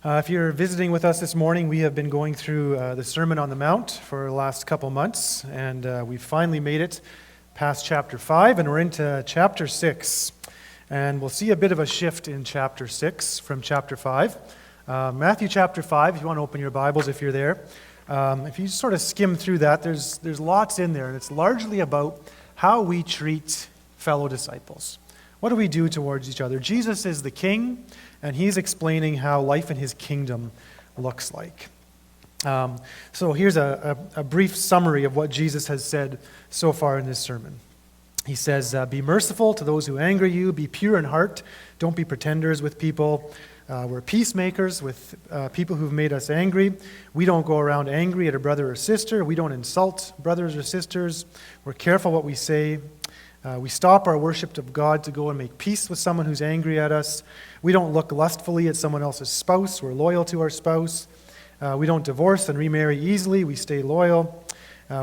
If you're visiting with us this morning, we have been going through the Sermon on the Mount for the last couple months, and we've finally made it past chapter 5, and we're into chapter 6. And we'll see a bit of a shift in chapter 6 from chapter 5. Matthew chapter 5, if you want to open your Bibles if you're there. If you sort of skim through that, there's lots in there, and it's largely about how we treat fellow disciples. What do we do towards each other? Jesus is the king, and he's explaining how life in his kingdom looks like. So here's a brief summary of what Jesus has said so far in this sermon. He says, be merciful to those who anger you, be pure in heart, don't be pretenders with people. We're peacemakers with people who've made us angry. We don't go around angry at a brother or sister. We don't insult brothers or sisters. We're careful what we say. We stop our worship of God to go and make peace with someone who's angry at us. We don't look lustfully at someone else's spouse. We're loyal to our spouse. We don't divorce and remarry easily. We stay loyal.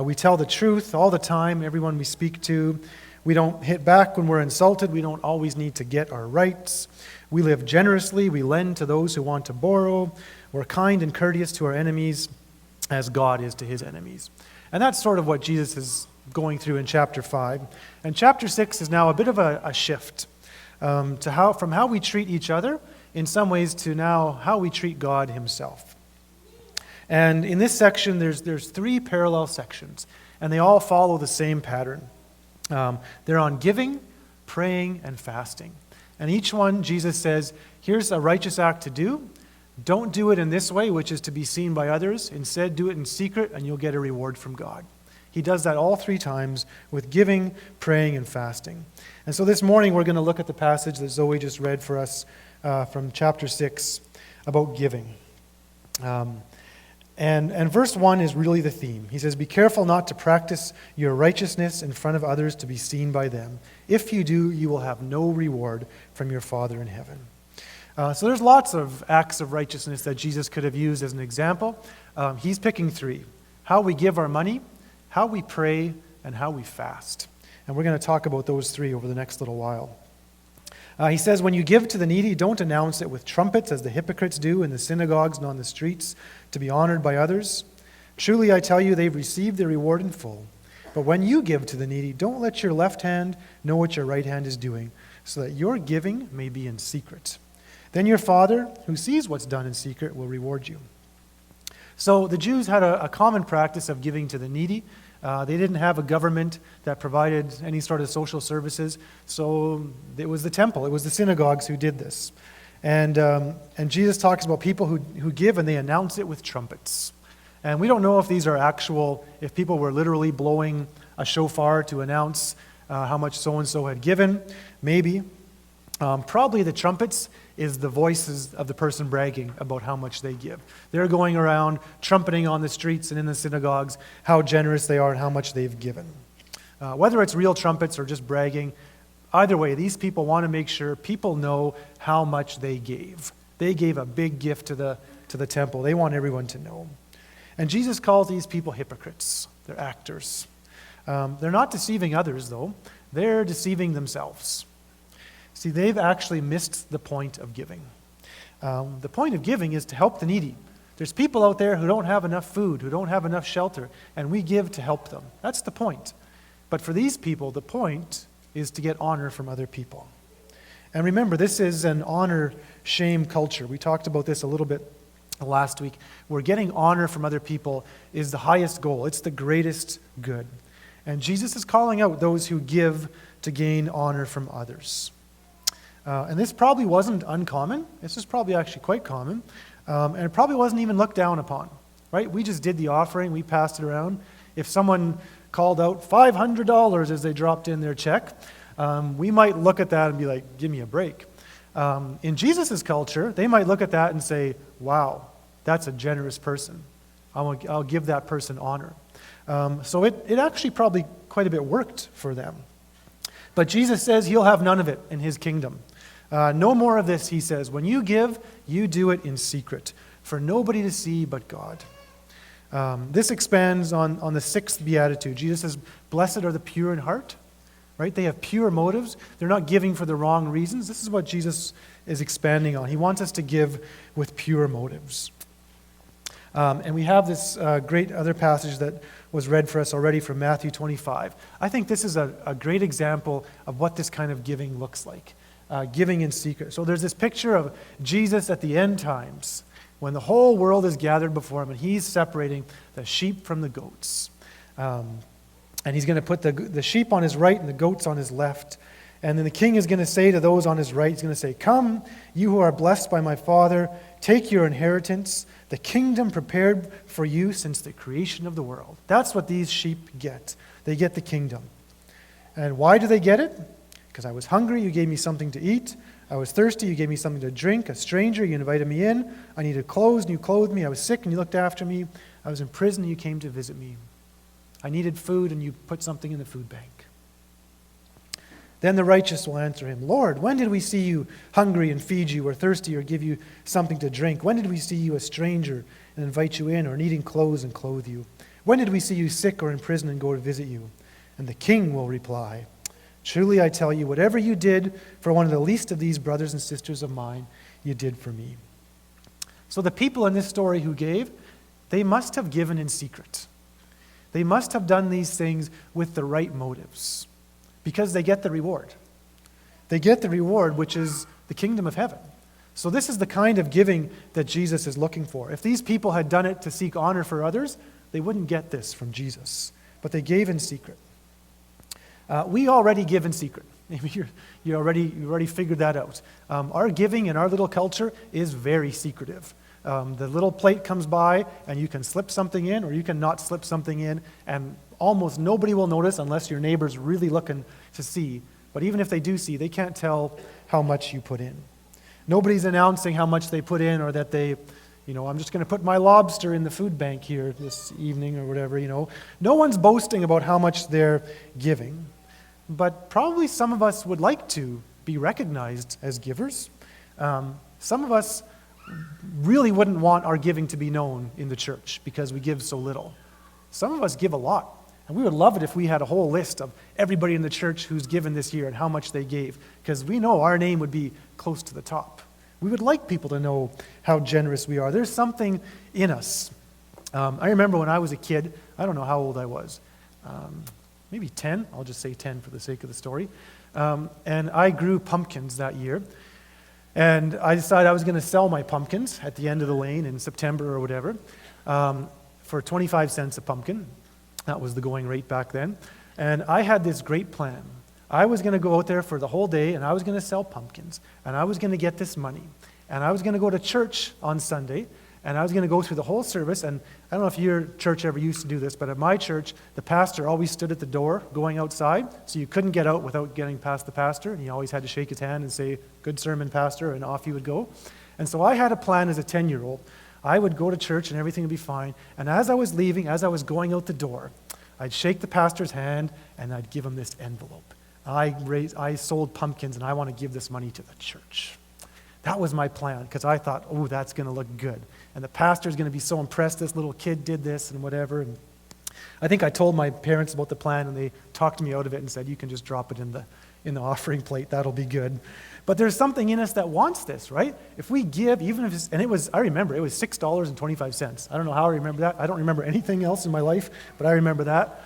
We tell the truth all the time, everyone we speak to. We don't hit back when we're insulted. We don't always need to get our rights. We live generously. We lend to those who want to borrow. We're kind and courteous to our enemies as God is to his enemies. And that's sort of what Jesus is going through in chapter 5. And chapter 6 is now a bit of a shift from how we treat each other, in some ways, to now how we treat God himself. And in this section, there's 3 parallel sections, and they all follow the same pattern. They're on giving, praying, and fasting. And each one, Jesus says, here's a righteous act to do. Don't do it in this way, which is to be seen by others. Instead, do it in secret, and you'll get a reward from God. He does that all 3 times with giving, praying, and fasting. And so this morning we're going to look at the passage that Zoe just read for us from chapter 6 about giving. And verse 1 is really the theme. He says, be careful not to practice your righteousness in front of others to be seen by them. If you do, you will have no reward from your Father in heaven. So there's lots of acts of righteousness that Jesus could have used as an example. He's picking 3. How we give our money, how we pray, and how we fast. And we're going to talk about those 3 over the next little while. He says, when you give to the needy, don't announce it with trumpets as the hypocrites do in the synagogues and on the streets to be honored by others. Truly, I tell you, they've received their reward in full. But when you give to the needy, don't let your left hand know what your right hand is doing, so that your giving may be in secret. Then your Father, who sees what's done in secret, will reward you. So the Jews had a common practice of giving to the needy. They didn't have a government that provided any sort of social services, so it was the temple, it was the synagogues who did this. And Jesus talks about people who give and they announce it with trumpets. And we don't know if these are if people were literally blowing a shofar to announce how much so-and-so had given. Maybe. Probably the trumpets is the voices of the person bragging about how much they give. They're going around trumpeting on the streets and in the synagogues how generous they are and how much they've given. Whether it's real trumpets or just bragging, either way, these people want to make sure people know how much they gave. They gave a big gift to the temple. They want everyone to know. And Jesus calls these people hypocrites. They're actors. They're not deceiving others, though. They're deceiving themselves. See, they've actually missed the point of giving. The point of giving is to help the needy. There's people out there who don't have enough food, who don't have enough shelter, and we give to help them. That's the point. But for these people, the point is to get honor from other people. And remember, this is an honor-shame culture. We talked about this a little bit last week, where getting honor from other people is the highest goal. It's the greatest good. And Jesus is calling out those who give to gain honor from others. And this probably wasn't uncommon. This is probably actually quite common. And it probably wasn't even looked down upon, right? We just did the offering. We passed it around. If someone called out $500 as they dropped in their check, we might look at that and be like, give me a break. In Jesus' culture, they might look at that and say, wow, that's a generous person. I'll give that person honor. So it actually probably quite a bit worked for them. But Jesus says he'll have none of it in his kingdom. No more of this, he says. When you give, you do it in secret, for nobody to see but God. This expands on the 6th beatitude. Jesus says, blessed are the pure in heart, right? They have pure motives. They're not giving for the wrong reasons. This is what Jesus is expanding on. He wants us to give with pure motives. And we have this great other passage that was read for us already from Matthew 25. I think this is a great example of what this kind of giving looks like, giving in secret. So there's this picture of Jesus at the end times when the whole world is gathered before him and he's separating the sheep from the goats. And he's going to put the sheep on his right and the goats on his left. And then the king is going to say to those on his right, he's going to say, "Come, you who are blessed by my Father, take your inheritance, the kingdom prepared for you since the creation of the world." That's what these sheep get. They get the kingdom. And why do they get it? Because I was hungry, you gave me something to eat. I was thirsty, you gave me something to drink. A stranger, you invited me in. I needed clothes, and you clothed me. I was sick, and you looked after me. I was in prison, and you came to visit me. I needed food, and you put something in the food bank. Then the righteous will answer him, "Lord, when did we see you hungry and feed you, or thirsty or give you something to drink? When did we see you a stranger and invite you in, or needing clothes and clothe you? When did we see you sick or in prison and go to visit you?" And the king will reply, "Truly I tell you, whatever you did for one of the least of these brothers and sisters of mine, you did for me." So the people in this story who gave, they must have given in secret. They must have done these things with the right motives, because they get the reward. They get the reward, which is the kingdom of heaven. So this is the kind of giving that Jesus is looking for. If these people had done it to seek honor for others, they wouldn't get this from Jesus. But they gave in secret. We already give in secret. Maybe you already figured that out. Our giving in our little culture is very secretive. The little plate comes by, and you can slip something in, or you can not slip something in, and almost nobody will notice unless your neighbor's really looking to see. But even if they do see, they can't tell how much you put in. Nobody's announcing how much they put in, or that they, I'm just going to put my lobster in the food bank here this evening or whatever, No one's boasting about how much they're giving. But probably some of us would like to be recognized as givers. Some of us really wouldn't want our giving to be known in the church because we give so little. Some of us give a lot. And we would love it if we had a whole list of everybody in the church who's given this year and how much they gave, because we know our name would be close to the top. We would like people to know how generous we are. There's something in us. I remember when I was a kid, I don't know how old I was, maybe 10, I'll just say 10 for the sake of the story, and I grew pumpkins that year. And I decided I was going to sell my pumpkins at the end of the lane in September or whatever for 25 cents a pumpkin. That was the going rate back then. And I had this great plan. I was going to go out there for the whole day, and I was going to sell pumpkins, and I was going to get this money. And I was going to go to church on Sunday, and I was going to go through the whole service. And I don't know if your church ever used to do this, but at my church, the pastor always stood at the door going outside, so you couldn't get out without getting past the pastor, and you always had to shake his hand and say, "Good sermon, pastor," and off you would go. And so I had a plan as a 10-year-old. I would go to church and everything would be fine. And as I was leaving, as I was going out the door, I'd shake the pastor's hand and I'd give him this envelope. I sold pumpkins and I want to give this money to the church. That was my plan, because I thought, oh, that's going to look good. And the pastor's going to be so impressed this little kid did this and whatever. And I think I told my parents about the plan, and they talked me out of it and said, "You can just drop it in the offering plate. That'll be good." But there's something in us that wants this, right? If we give, even if it's, and I remember, it was $6.25. I don't know how I remember that. I don't remember anything else in my life, but I remember that.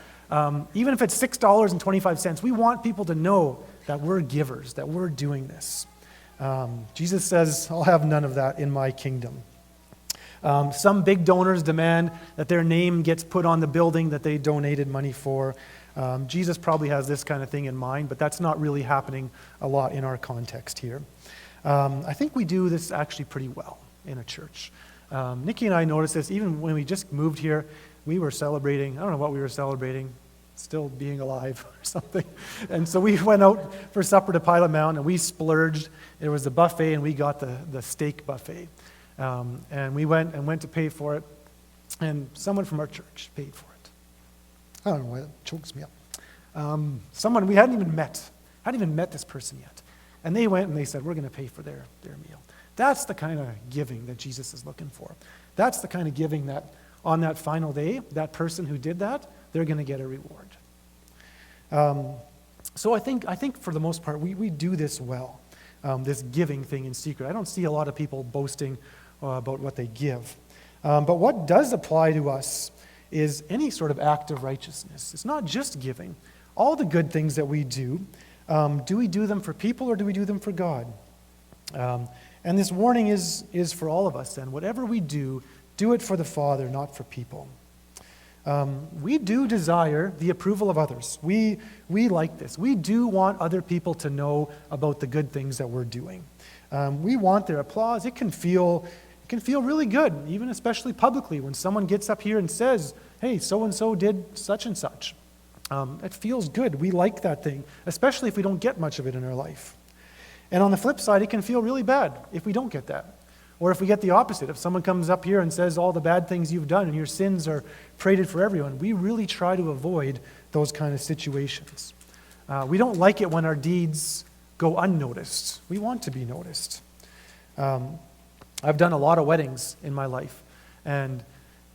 Even if it's $6.25, we want people to know that we're givers, that we're doing this. Jesus says, "I'll have none of that in my kingdom." Some big donors demand that their name gets put on the building that they donated money for. Jesus probably has this kind of thing in mind, but that's not really happening a lot in our context here. I think we do this actually pretty well in a church. Nikki and I noticed this even when we just moved here. We were celebrating, I don't know what we were celebrating, still being alive or something. And so we went out for supper to Pilot Mountain, and we splurged. There was a buffet, and we got the steak buffet. And we went to pay for it, and someone from our church paid for it. I don't know why that chokes me up. Someone we hadn't even met this person yet. And they went and they said, "We're going to pay for their meal." That's the kind of giving that Jesus is looking for. That's the kind of giving that on that final day, that person who did that, they're going to get a reward. So I think for the most part, we do this well, this giving thing in secret. I don't see a lot of people boasting about what they give. But what does apply to us is any sort of act of righteousness. It's not just giving. All the good things that we do we do them for people or do we do them for God? And this warning is for all of us then. Whatever we do it for the Father, not for people. We do desire the approval of others. We like this. We do want other people to know about the good things that we're doing. We want their applause. It can feel really good, even especially publicly, when someone gets up here and says, hey, so-and-so did such and such. It feels good. We like that thing, especially if we don't get much of it in our life. And on the flip side, it can feel really bad if we don't get that. Or if we get the opposite, if someone comes up here and says all the bad things you've done and your sins are paraded for everyone, we really try to avoid those kind of situations. We don't like it when our deeds go unnoticed. We want to be noticed. I've done a lot of weddings in my life, and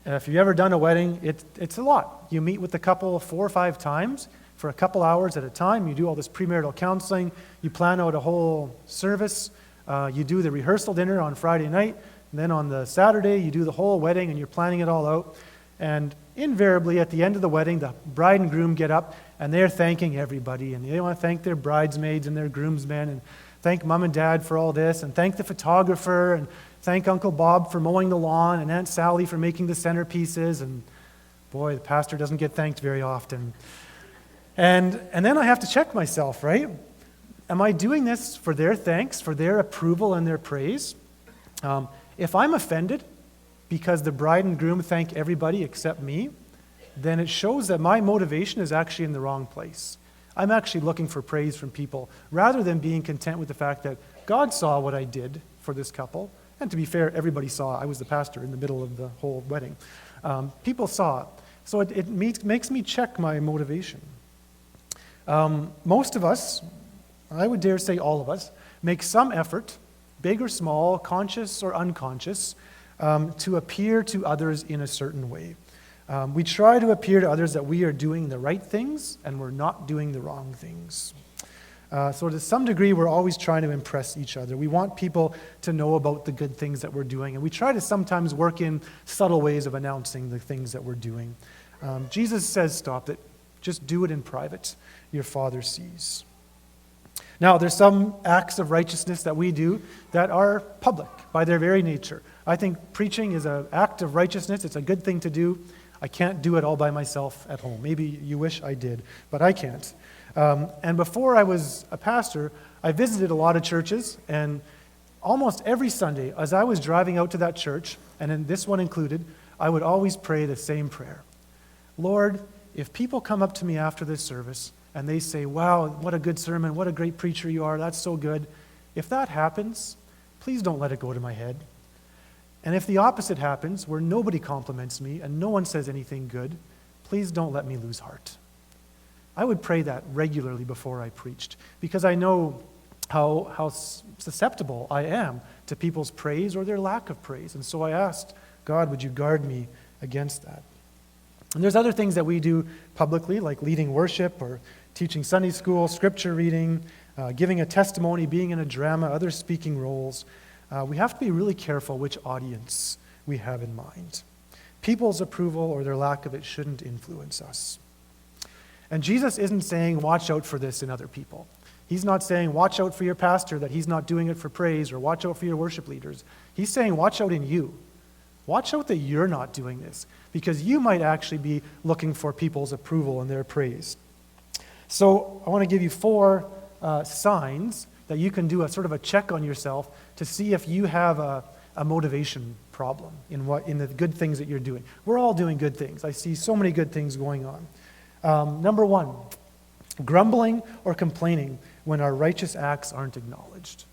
if you've ever done a wedding, it's a lot. You meet with the couple 4 or 5 times for a couple hours at a time. You do all this premarital counseling. You plan out a whole service. You do the rehearsal dinner on Friday night. And then on the Saturday, you do the whole wedding, and you're planning it all out. And invariably, at the end of the wedding, the bride and groom get up, and they're thanking everybody. And they want to thank their bridesmaids and their groomsmen, and thank mom and dad for all this, and thank the photographer, and thank Uncle Bob for mowing the lawn, and Aunt Sally for making the centerpieces. And boy, the pastor doesn't get thanked very often. And then I have to check myself, right? Am I doing this for their thanks, for their approval and their praise? If I'm offended because the bride and groom thank everybody except me, then it shows that my motivation is actually in the wrong place. I'm actually looking for praise from people rather than being content with the fact that God saw what I did for this couple. And to be fair, everybody saw. I was the pastor in the middle of the whole wedding. People saw it. So it makes me check my motivation. Most of us, I would dare say all of us, make some effort, big or small, conscious or unconscious, to appear to others in a certain way. We try to appear to others that we are doing the right things and we're not doing the wrong things. So to some degree, we're always trying to impress each other. We want people to know about the good things that we're doing, and we try to sometimes work in subtle ways of announcing the things that we're doing. Jesus says, stop it. Just do it in private. Your Father sees. Now, there's some acts of righteousness that we do that are public by their very nature. I think preaching is an act of righteousness. It's a good thing to do. I can't do it all by myself at home. Maybe you wish I did, but I can't. And before I was a pastor, I visited a lot of churches, and almost every Sunday, as I was driving out to that church, and in this one included, I would always pray the same prayer. Lord, if people come up to me after this service and they say, wow, what a good sermon, what a great preacher you are, that's so good. If that happens, please don't let it go to my head. And if the opposite happens, where nobody compliments me and no one says anything good, please don't let me lose heart. I would pray that regularly before I preached, because I know how susceptible I am to people's praise or their lack of praise. And so I asked, God, would you guard me against that? And there's other things that we do publicly, like leading worship or teaching Sunday school, scripture reading, giving a testimony, being in a drama, other speaking roles. We have to be really careful which audience we have in mind. People's approval or their lack of it shouldn't influence us. And Jesus isn't saying, watch out for this in other people. He's not saying, watch out for your pastor, that he's not doing it for praise, or watch out for your worship leaders. He's saying, watch out in you. Watch out that you're not doing this, because you might actually be looking for people's approval and their praise. So I want to give you 4 signs that you can do a sort of a check on yourself to see if you have a motivation problem in the good things that you're doing. We're all doing good things. I see so many good things going on. Number 1, grumbling or complaining when our righteous acts aren't acknowledged.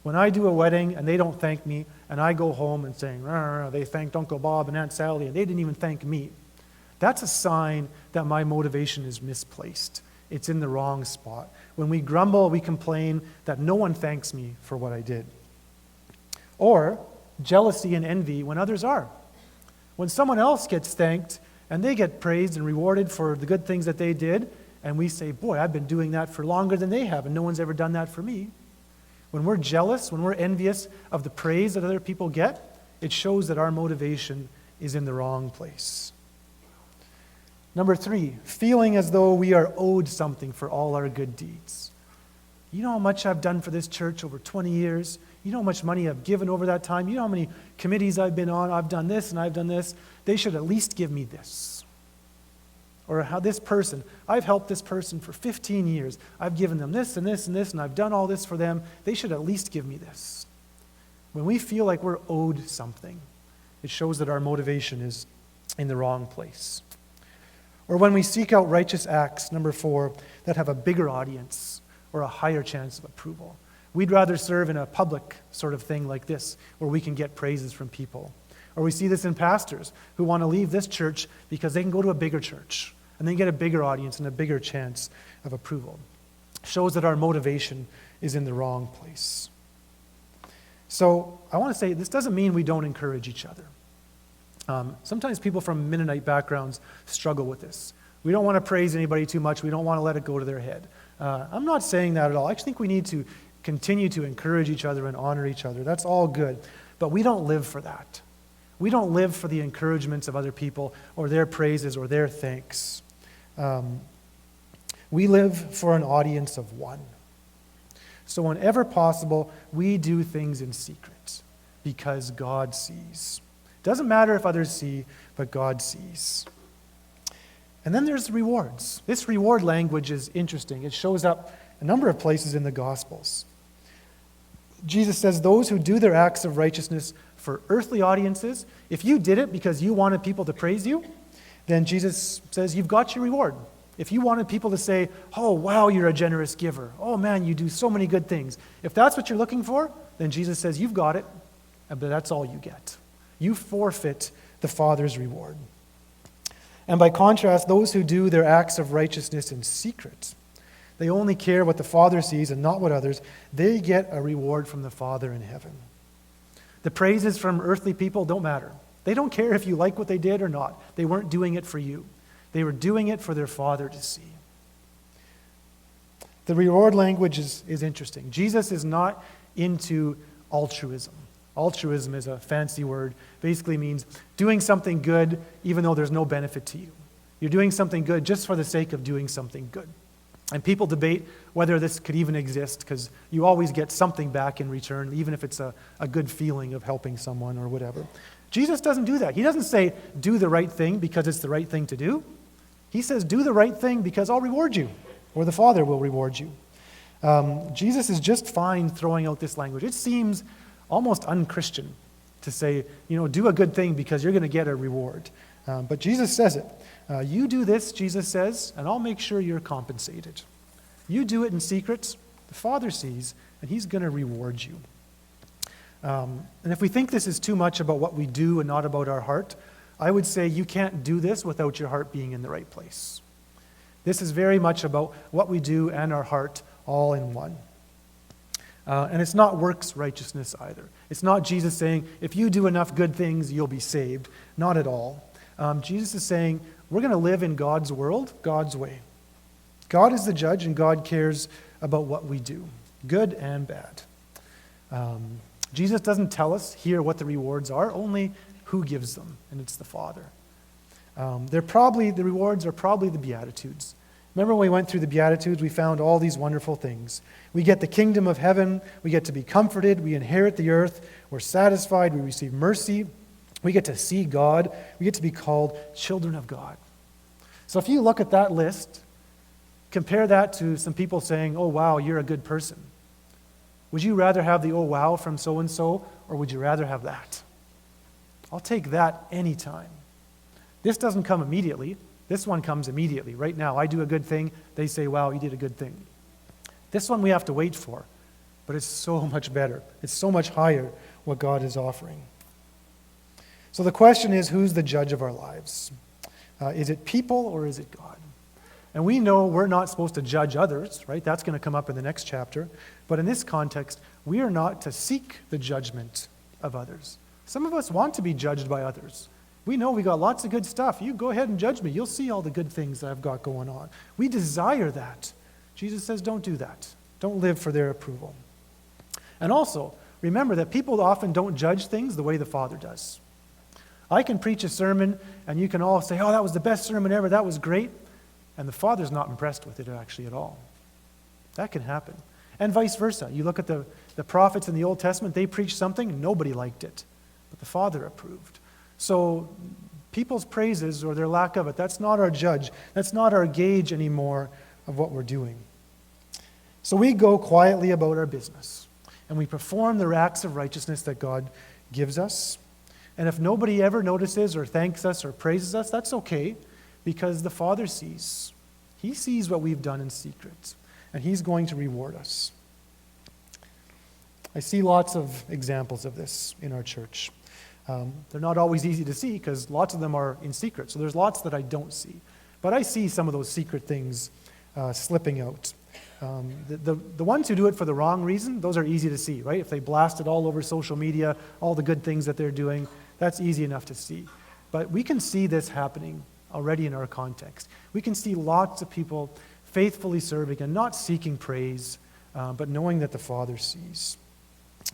When I do a wedding and they don't thank me, and I go home and saying, they thanked Uncle Bob and Aunt Sally, and they didn't even thank me, that's a sign that my motivation is misplaced. It's in the wrong spot. When we grumble, we complain that no one thanks me for what I did. Or jealousy and envy when others are. When someone else gets thanked and they get praised and rewarded for the good things that they did, and we say, boy, I've been doing that for longer than they have, and no one's ever done that for me. When we're jealous, when we're envious of the praise that other people get, it shows that our motivation is in the wrong place. Number 3, feeling as though we are owed something for all our good deeds. You know how much I've done for this church over 20 years? You know how much money I've given over that time? You know how many committees I've been on? I've done this and I've done this. They should at least give me this. Or how this person, I've helped this person for 15 years. I've given them this and this and this, and I've done all this for them. They should at least give me this. When we feel like we're owed something, it shows that our motivation is in the wrong place. Or when we seek out righteous acts, number 4, that have a bigger audience or a higher chance of approval. We'd rather serve in a public sort of thing like this, where we can get praises from people. Or we see this in pastors who want to leave this church because they can go to a bigger church and they get a bigger audience and a bigger chance of approval. Shows that our motivation is in the wrong place. So I want to say this doesn't mean we don't encourage each other. Sometimes people from Mennonite backgrounds struggle with this. We don't want to praise anybody too much. We don't want to let it go to their head. I'm not saying that at all. I just think we need to continue to encourage each other and honor each other. That's all good. But we don't live for that. We don't live for the encouragements of other people or their praises or their thanks. We live for an audience of one. So whenever possible, we do things in secret because God sees. Doesn't matter if others see, but God sees. And then there's rewards. This reward language is interesting. It shows up a number of places in the Gospels. Jesus says those who do their acts of righteousness for earthly audiences, if you did it because you wanted people to praise you, then Jesus says you've got your reward. If you wanted people to say, oh, wow, you're a generous giver. Oh, man, you do so many good things. If that's what you're looking for, then Jesus says you've got it, but that's all you get. You forfeit the Father's reward. And by contrast, those who do their acts of righteousness in secret, they only care what the Father sees and not what others, they get a reward from the Father in heaven. The praises from earthly people don't matter. They don't care if you like what they did or not. They weren't doing it for you. They were doing it for their Father to see. The reward language is interesting. Jesus is not into altruism. Altruism is a fancy word. Basically means doing something good even though there's no benefit to you. You're doing something good just for the sake of doing something good. And people debate whether this could even exist because you always get something back in return, even if it's a good feeling of helping someone or whatever. Jesus doesn't do that. He doesn't say, do the right thing because it's the right thing to do. He says, do the right thing because I'll reward you, or the Father will reward you. Jesus is just fine throwing out this language. It seems almost unchristian to say, do a good thing because you're going to get a reward. But Jesus says it. You do this, Jesus says, and I'll make sure you're compensated. You do it in secret, the Father sees, and He's going to reward you. And if we think this is too much about what we do and not about our heart, I would say you can't do this without your heart being in the right place. This is very much about what we do and our heart all in one. And it's not works righteousness either. It's not Jesus saying, if you do enough good things, you'll be saved. Not at all. Jesus is saying, we're going to live in God's world, God's way. God is the judge, and God cares about what we do, good and bad. Jesus doesn't tell us here what the rewards are, only who gives them, and it's the Father. The rewards are probably the Beatitudes. Remember when we went through the Beatitudes, we found all these wonderful things. We get the kingdom of heaven, we get to be comforted, we inherit the earth, we're satisfied, we receive mercy, we get to see God, we get to be called children of God. So if you look at that list, compare that to some people saying, oh wow, you're a good person. Would you rather have the oh wow from so-and-so, or would you rather have that? I'll take that anytime. This doesn't come immediately. This one comes immediately. Right now, I do a good thing. They say, wow, you did a good thing. This one we have to wait for. But it's so much better. It's so much higher what God is offering. So the question is, who's the judge of our lives? Is it people or is it God? And we know we're not supposed to judge others, right? That's going to come up in the next chapter. But in this context, we are not to seek the judgment of others. Some of us want to be judged by others. We know we got lots of good stuff. You go ahead and judge me. You'll see all the good things that I've got going on. We desire that. Jesus says, don't do that. Don't live for their approval. And also, remember that people often don't judge things the way the Father does. I can preach a sermon, and you can all say, oh, that was the best sermon ever. That was great. And the Father's not impressed with it actually at all. That can happen. And vice versa. You look at the prophets in the Old Testament, they preached something, nobody liked it. But the Father approved. So people's praises or their lack of it, that's not our judge. That's not our gauge anymore of what we're doing. So we go quietly about our business, and we perform the acts of righteousness that God gives us. And if nobody ever notices or thanks us or praises us, that's okay, because the Father sees. He sees what we've done in secret, and He's going to reward us. I see lots of examples of this in our church. They're not always easy to see because lots of them are in secret. So there's lots that I don't see. But I see some of those secret things slipping out. The ones who do it for the wrong reason, those are easy to see, right? If they blast it all over social media, all the good things that they're doing, that's easy enough to see. But we can see this happening already in our context. We can see lots of people faithfully serving and not seeking praise, but knowing that the Father sees.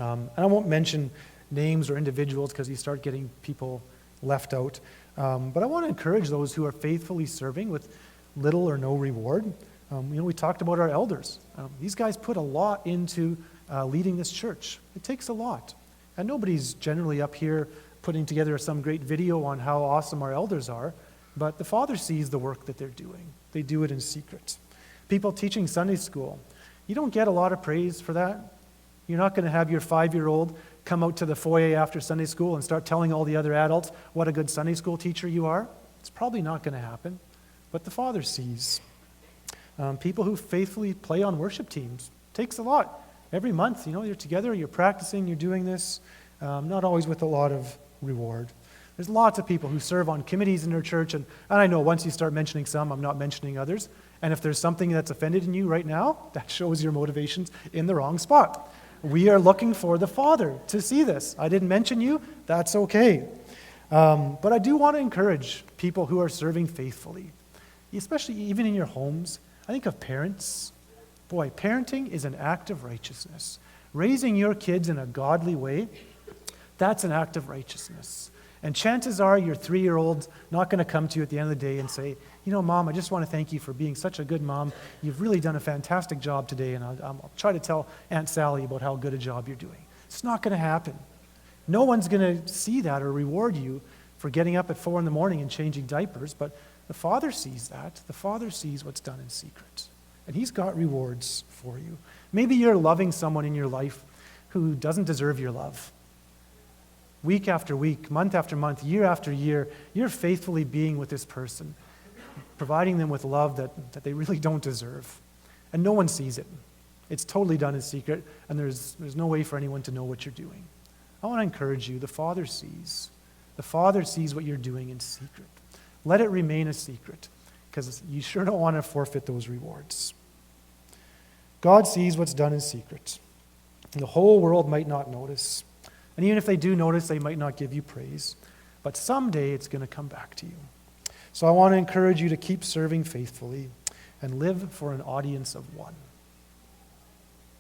And I won't mention names or individuals because you start getting people left out. But I want to encourage those who are faithfully serving with little or no reward. We talked about our elders. These guys put a lot into leading this church. It takes a lot. And nobody's generally up here putting together some great video on how awesome our elders are, but the Father sees the work that they're doing. They do it in secret. People teaching Sunday school, you don't get a lot of praise for that. You're not going to have your 5-year-old come out to the foyer after Sunday school and start telling all the other adults what a good Sunday school teacher you are. It's probably not going to happen, but the Father sees. People who faithfully play on worship teams, takes a lot. Every month, you're together, you're practicing, you're doing this, not always with a lot of reward. There's lots of people who serve on committees in their church, and I know once you start mentioning some, I'm not mentioning others, and if there's something that's offended in you right now, that shows your motivations in the wrong spot. We are looking for the Father to see this. I didn't mention you, that's okay. But I do want to encourage people who are serving faithfully, especially even in your homes. I think of parents. Boy, parenting is an act of righteousness. Raising your kids in a godly way, that's an act of righteousness. And chances are your 3-year-old's not going to come to you at the end of the day and say, Mom, I just want to thank you for being such a good mom. You've really done a fantastic job today, and I'll try to tell Aunt Sally about how good a job you're doing. It's not going to happen. No one's going to see that or reward you for getting up at 4 a.m. and changing diapers, but the Father sees that. The Father sees what's done in secret, and He's got rewards for you. Maybe you're loving someone in your life who doesn't deserve your love. Week after week, month after month, year after year, you're faithfully being with this person, providing them with love that they really don't deserve. And no one sees it. It's totally done in secret, and there's no way for anyone to know what you're doing. I want to encourage you, the Father sees. The Father sees what you're doing in secret. Let it remain a secret, because you sure don't want to forfeit those rewards. God sees what's done in secret. The whole world might not notice. And even if they do notice, they might not give you praise. But someday it's going to come back to you. So I want to encourage you to keep serving faithfully and live for an audience of one.